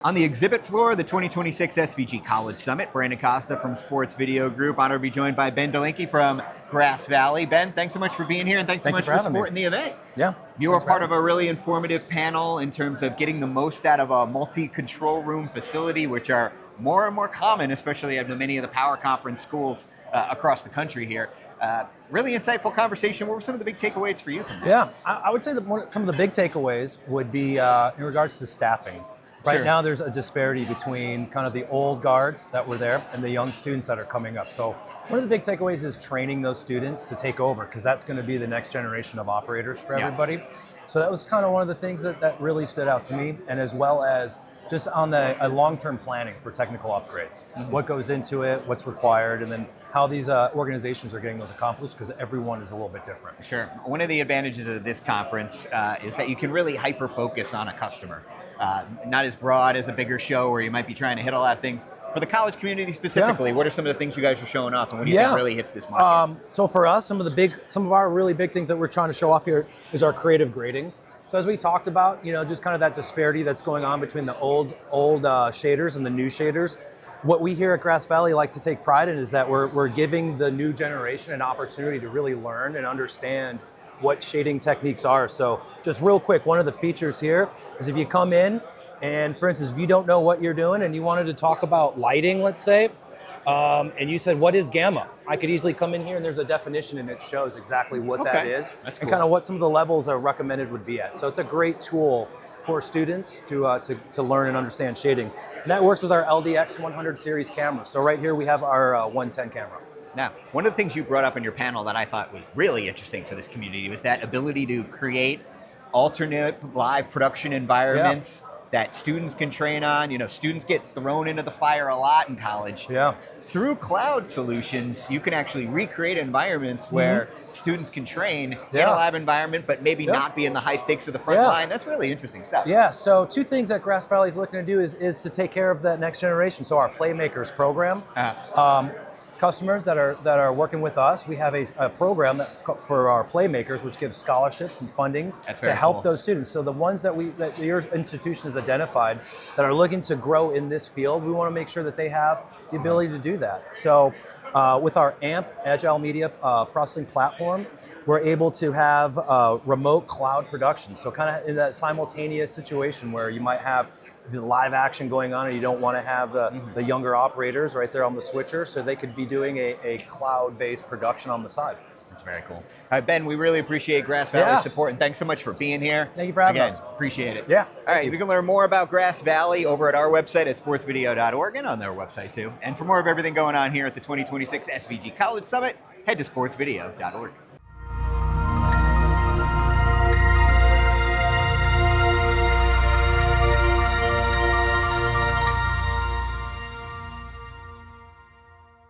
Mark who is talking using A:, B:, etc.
A: On the exhibit floor of the 2026 SVG College Summit, Brandon Costa from Sports Video Group. Honored to be joined by Ben Dolinky from Grass Valley. Ben, thanks so much for being here, and thanks so much for supporting the event.
B: Yeah.
A: You were part of a really informative panel in terms of getting the most out of a multi-control room facility, which are more and more common, especially at many of the power conference schools across the country here. Really insightful conversation. What were some of the big takeaways for you from that?
B: Yeah, I would say that some of the big takeaways would be in regards to staffing. Right now, there's a disparity between kind of the old guards that were there and the young students that are coming up. So one of the big takeaways is training those students to take over, because that's going to be the next generation of operators for everybody. So that was kind of one of the things that really stood out to me, and as well as just on the long-term planning for technical upgrades. What goes into it, what's required, and then how these organizations are getting those accomplished, because everyone is a little bit different.
A: Sure. One of the advantages of this conference is that you can really hyper-focus on a customer. Not as broad as a bigger show where you might be trying to hit a lot of things. For the college community specifically, what are some of the things you guys are showing off, and what do you think really hits this market?
B: So for us, some of our really big things that we're trying to show off here is our creative grading. So as we talked about, just kind of that disparity that's going on between the old shaders and the new shaders. What we here at Grass Valley like to take pride in is that we're giving the new generation an opportunity to really learn and understand what shading techniques are. So just real quick, one of the features here is if you come in and, for instance, if you don't know what you're doing and you wanted to talk about lighting, let's say, and you said, what is gamma? I could easily come in here and there's a definition and it shows exactly what that is.
A: That's cool.
B: And kind of what some of the levels are recommended would be at. So it's a great tool for students to learn and understand shading. And that works with our LDX 100 series camera. So right here we have our 110 camera.
A: Now, one of the things you brought up in your panel that I thought was really interesting for this community was that ability to create alternate live production environments that students can train on. Students get thrown into the fire a lot in college.
B: Yeah.
A: Through cloud solutions, you can actually recreate environments where students can train in a lab environment, but maybe not be in the high stakes of the front line. That's really interesting stuff.
B: Yeah, so two things that Grass Valley is looking to do is to take care of that next generation. So our Playmakers program, customers that are working with us, we have a program for our Playmakers, which gives scholarships and funding to help those students. So the ones that your institution has identified that are looking to grow in this field, we want to make sure that they have the ability to do that. So with our AMP, Agile Media Processing Platform, we're able to have remote cloud production. So kind of in that simultaneous situation where you might have the live action going on and you don't want to have the younger operators right there on the switcher, so they could be doing a cloud-based production on the side.
A: That's very cool. All right, Ben, we really appreciate Grass Valley's support, and thanks so much for being here.
B: Thank you for having us.
A: Appreciate it.
B: Yeah.
A: All right, you can learn more about Grass Valley over at our website at sportsvideo.org and on their website too. And for more of everything going on here at the 2026 SVG College Summit, head to sportsvideo.org.